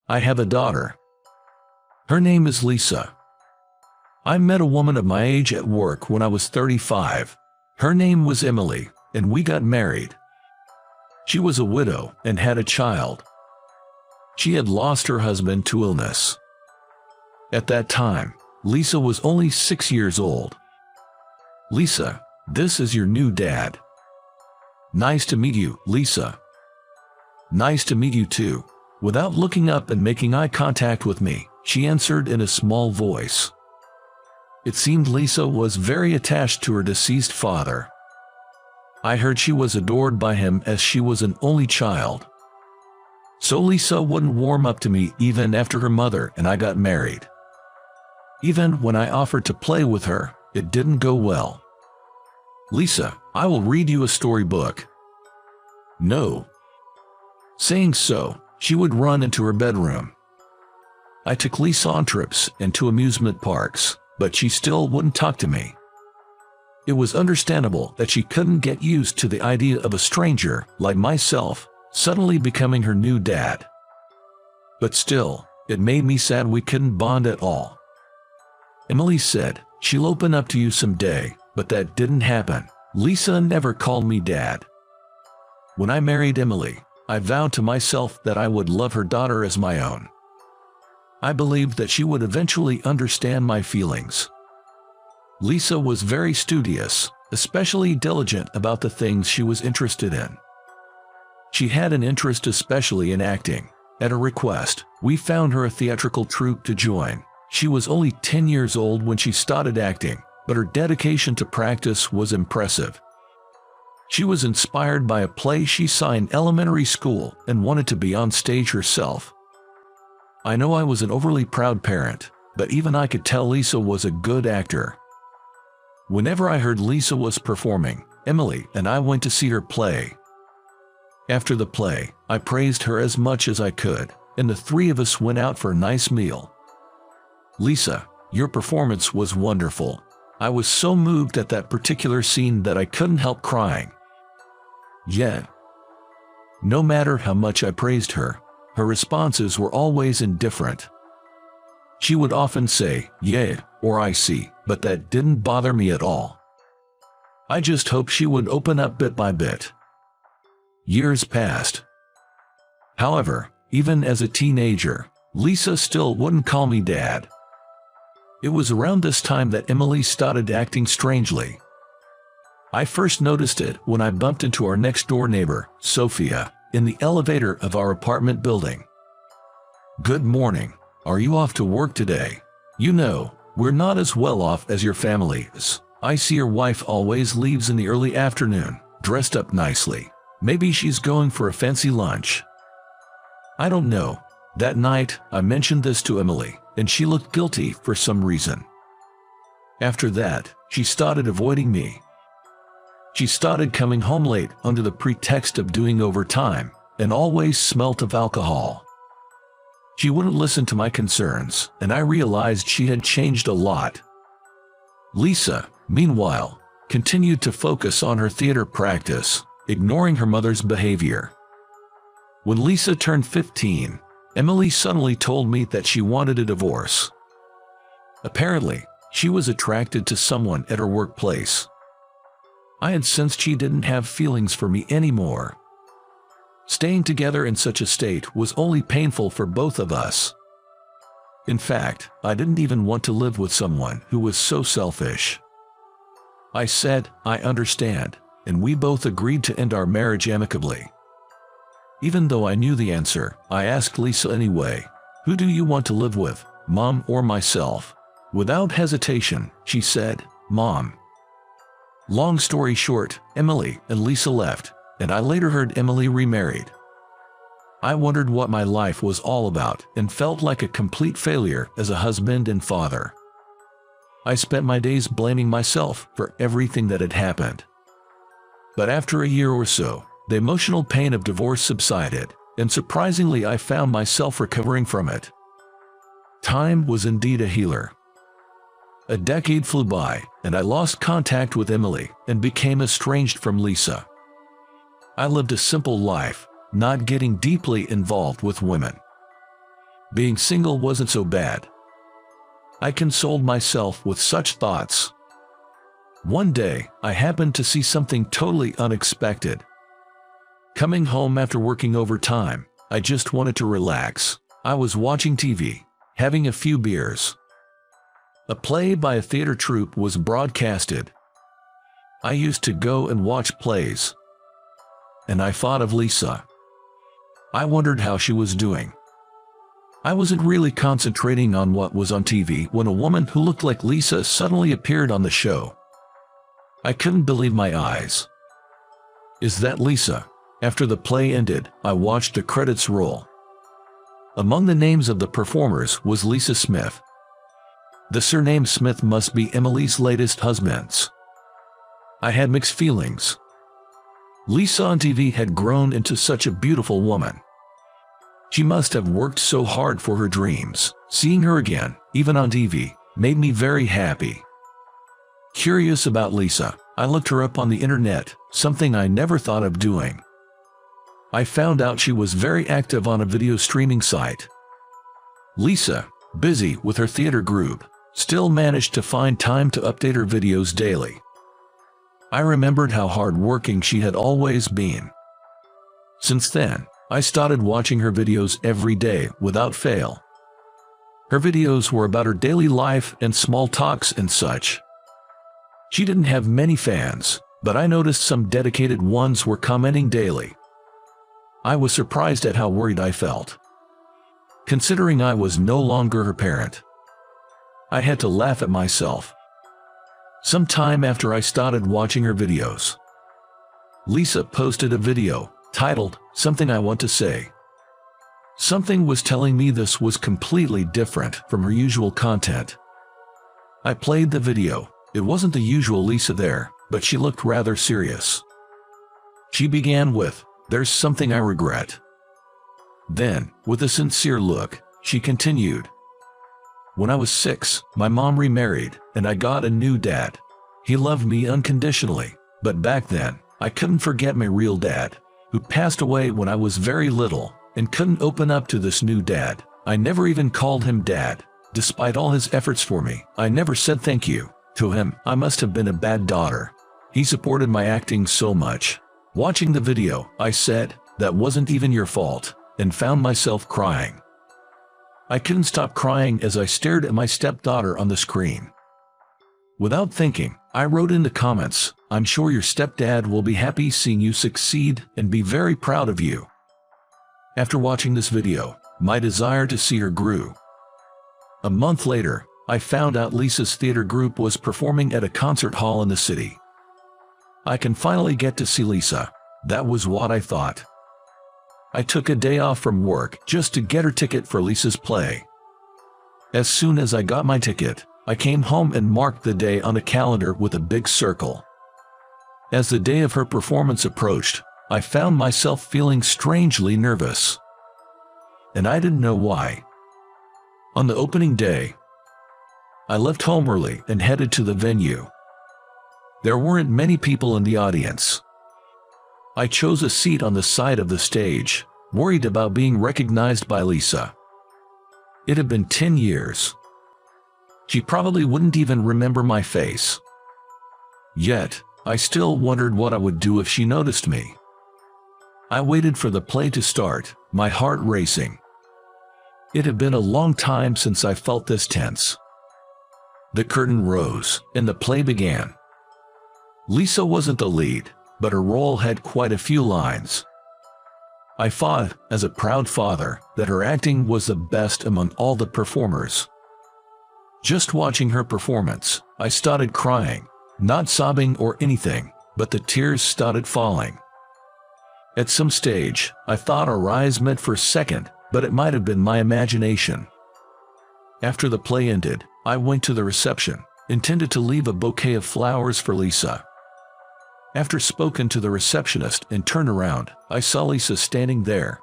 I have a daughter. Her name is Lisa. I met a woman of my age at work when I was 35. Her name was Emily, and we got married. She was a widow and had a child. She had lost her husband to illness. At that time, Lisa was only 6 years old. Lisa, this is your new dad. Nice to meet you, Lisa. Nice to meet you too. Without looking up and making eye contact with me, she answered in a small voice. It seemed Lisa was very attached to her deceased father. I heard she was adored by him as she was an only child. So Lisa wouldn't warm up to me even after her mother and I got married. Even when I offered to play with her, it didn't go well. Lisa, I will read you a storybook. No. Saying so, she would run into her bedroom. I took Lisa on trips and to amusement parks, but she still wouldn't talk to me. It was understandable that she couldn't get used to the idea of a stranger, like myself, suddenly becoming her new dad. But still, it made me sad we couldn't bond at all. Emily said she'll open up to you someday, but that didn't happen. Lisa never called me dad. When I married Emily, I vowed to myself that I would love her daughter as my own. I believed that she would eventually understand my feelings. Lisa was very studious, especially diligent about the things she was interested in. She had an interest especially in acting. At her request, we found her a theatrical troupe to join. She was only 10 years old when she started acting, but her dedication to practice was impressive. She was inspired by a play she saw in elementary school and wanted to be on stage herself. I know I was an overly proud parent, but even I could tell Lisa was a good actor. Whenever I heard Lisa was performing, Emily and I went to see her play. After the play, I praised her as much as I could, and the three of us went out for a nice meal. Lisa, your performance was wonderful. I was so moved at that particular scene that I couldn't help crying. Yet, no matter how much I praised her, her responses were always indifferent. She would often say, "Yeah," or "I see," but that didn't bother me at all. I just hoped she would open up bit by bit. Years passed. However, even as a teenager, Lisa still wouldn't call me dad. It was around this time that Emily started acting strangely. I first noticed it when I bumped into our next-door neighbor, Sophia, in the elevator of our apartment building. "Good morning. Are you off to work today? You know, we're not as well off as your family is. I see your wife always leaves in the early afternoon, dressed up nicely. Maybe she's going for a fancy lunch." I don't know. That night, I mentioned this to Emily, and she looked guilty for some reason. After that, she started avoiding me. She started coming home late under the pretext of doing overtime, and always smelt of alcohol. She wouldn't listen to my concerns, and I realized she had changed a lot. Lisa, meanwhile, continued to focus on her theater practice, ignoring her mother's behavior. When Lisa turned 15, Emily suddenly told me that she wanted a divorce. Apparently, she was attracted to someone at her workplace. I had sensed she didn't have feelings for me anymore. Staying together in such a state was only painful for both of us. In fact, I didn't even want to live with someone who was so selfish. I said, "I understand," and we both agreed to end our marriage amicably. Even though I knew the answer, I asked Lisa anyway, "Who do you want to live with, Mom or myself?" Without hesitation, she said, "Mom." Long story short, Emily and Lisa left, and I later heard Emily remarried. I wondered what my life was all about and felt like a complete failure as a husband and father. I spent my days blaming myself for everything that had happened. But after a year or so, the emotional pain of divorce subsided, and surprisingly I found myself recovering from it. Time was indeed a healer. A decade flew by, and I lost contact with Emily and became estranged from Lisa. I lived a simple life, not getting deeply involved with women. Being single wasn't so bad. I consoled myself with such thoughts. One day, I happened to see something totally unexpected. Coming home after working overtime, I just wanted to relax. I was watching TV, having a few beers. A play by a theater troupe was broadcasted. I used to go and watch plays. And I thought of Lisa. I wondered how she was doing. I wasn't really concentrating on what was on TV when a woman who looked like Lisa suddenly appeared on the show. I couldn't believe my eyes. Is that Lisa? After the play ended, I watched the credits roll. Among the names of the performers was Lisa Smith. The surname Smith must be Emily's latest husband's. I had mixed feelings. Lisa on TV had grown into such a beautiful woman. She must have worked so hard for her dreams. Seeing her again, even on TV, made me very happy. Curious about Lisa, I looked her up on the internet, something I never thought of doing. I found out she was very active on a video streaming site. Lisa, busy with her theater group, still managed to find time to update her videos daily. I remembered how hard-working she had always been. Since then, I started watching her videos every day without fail. Her videos were about her daily life and small talks and such. She didn't have many fans, but I noticed some dedicated ones were commenting daily. I was surprised at how worried I felt. Considering I was no longer her parent, I had to laugh at myself. Some time after I started watching her videos, Lisa posted a video titled, "Something I Want to Say." Something was telling me this was completely different from her usual content. I played the video. It wasn't the usual Lisa there, but she looked rather serious. She began with, "There's something I regret." Then, with a sincere look, she continued, "When I was 6, my mom remarried, and I got a new dad. He loved me unconditionally, but back then, I couldn't forget my real dad, who passed away when I was very little, and couldn't open up to this new dad. I never even called him dad. Despite all his efforts for me, I never said thank you to him. I must have been a bad daughter. He supported my acting so much." Watching the video, I said, "That wasn't even your fault," and found myself crying. I couldn't stop crying as I stared at my stepdaughter on the screen. Without thinking, I wrote in the comments, "I'm sure your stepdad will be happy seeing you succeed and be very proud of you." After watching this video, my desire to see her grew. A month later, I found out Lisa's theater group was performing at a concert hall in the city. I can finally get to see Lisa. That was what I thought. I took a day off from work just to get her ticket for Lisa's play. As soon as I got my ticket, I came home and marked the day on a calendar with a big circle. As the day of her performance approached, I found myself feeling strangely nervous. And I didn't know why. On the opening day, I left home early and headed to the venue. There weren't many people in the audience. I chose a seat on the side of the stage, worried about being recognized by Lisa. It had been 10 years. She probably wouldn't even remember my face. Yet, I still wondered what I would do if she noticed me. I waited for the play to start, my heart racing. It had been a long time since I felt this tense. The curtain rose, and the play began. Lisa wasn't the lead, but her role had quite a few lines. I thought, as a proud father, that her acting was the best among all the performers. Just watching her performance, I started crying, not sobbing or anything, but the tears started falling. At some stage, I thought our eyes met for a second, but it might have been my imagination. After the play ended, I went to the reception, intended to leave a bouquet of flowers for Lisa. After spoken to the receptionist and turned around, I saw Lisa standing there.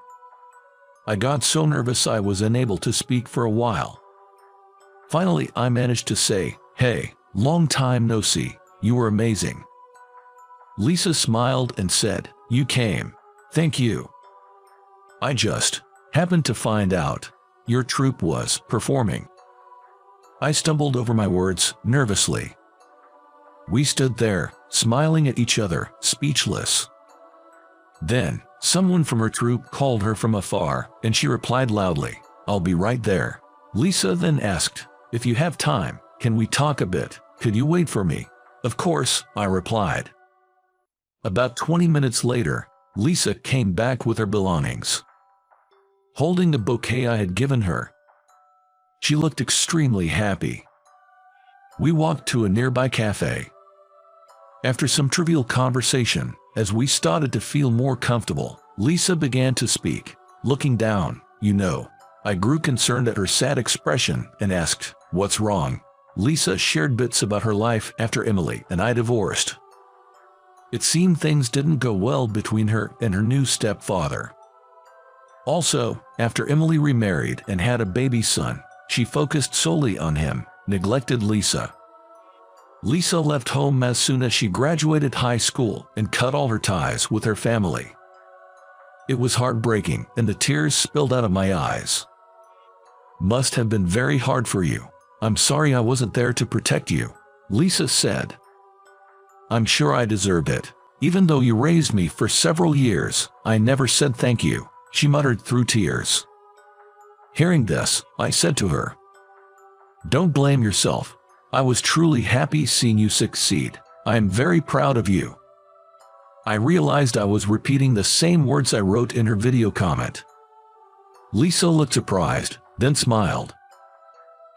I got so nervous I was unable to speak for a while. Finally, I managed to say, "Hey, long time no see, you were amazing." Lisa smiled and said, "You came. Thank you. I just happened to find out your troupe was performing. I stumbled over my words nervously. We stood there, smiling at each other, speechless. Then, someone from her troupe called her from afar, and she replied loudly, "I'll be right there." Lisa then asked, "If you have time, can we talk a bit? Could you wait for me?" "Of course," I replied. About 20 minutes later, Lisa came back with her belongings, holding the bouquet I had given her. She looked extremely happy. We walked to a nearby cafe. After some trivial conversation, as we started to feel more comfortable, Lisa began to speak. Looking down, I grew concerned at her sad expression and asked, "What's wrong?" Lisa shared bits about her life after Emily and I divorced. It seemed things didn't go well between her and her new stepfather. Also, after Emily remarried and had a baby son, she focused solely on him, neglected Lisa. Lisa left home as soon as she graduated high school and cut all her ties with her family. It was heartbreaking, and the tears spilled out of my eyes. "Must have been very hard for you. I'm sorry I wasn't there to protect you," Lisa said. "I'm sure I deserved it. Even though you raised me for several years, I never said thank you," she muttered through tears. Hearing this, I said to her, "Don't blame yourself. I was truly happy seeing you succeed. I am very proud of you." I realized I was repeating the same words I wrote in her video comment. Lisa looked surprised, then smiled.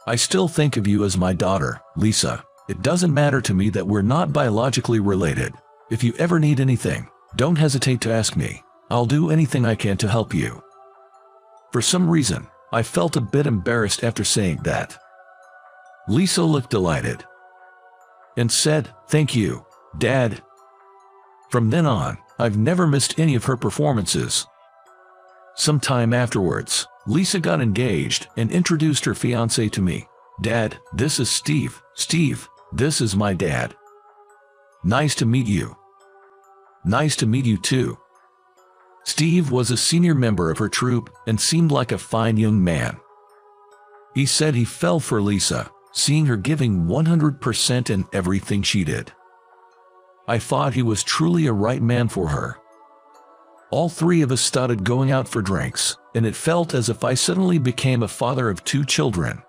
"I still think of you as my daughter, Lisa. It doesn't matter to me that we're not biologically related. If you ever need anything, don't hesitate to ask me. I'll do anything I can to help you." For some reason, I felt a bit embarrassed after saying that. Lisa looked delighted and said, "Thank you, Dad." From then on, I've never missed any of her performances. Some time afterwards, Lisa got engaged and introduced her fiancé to me. "Dad, this is Steve. Steve, this is my dad. Nice to meet you." "Nice to meet you too." Steve was a senior member of her troupe and seemed like a fine young man. He said he fell for Lisa, seeing her giving 100% in everything she did. I thought he was truly a right man for her. All three of us started going out for drinks, and it felt as if I suddenly became a father of 2 children.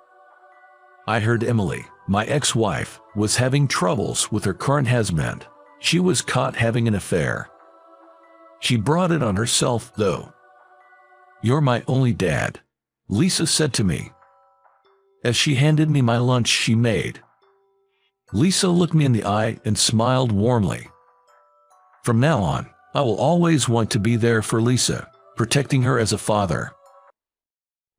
I heard Emily, my ex-wife, was having troubles with her current husband. She was caught having an affair. She brought it on herself, though. "You're my only dad," Lisa said to me, as she handed me my lunch she made. Lisa looked me in the eye and smiled warmly. From now on, I will always want to be there for Lisa, protecting her as a father.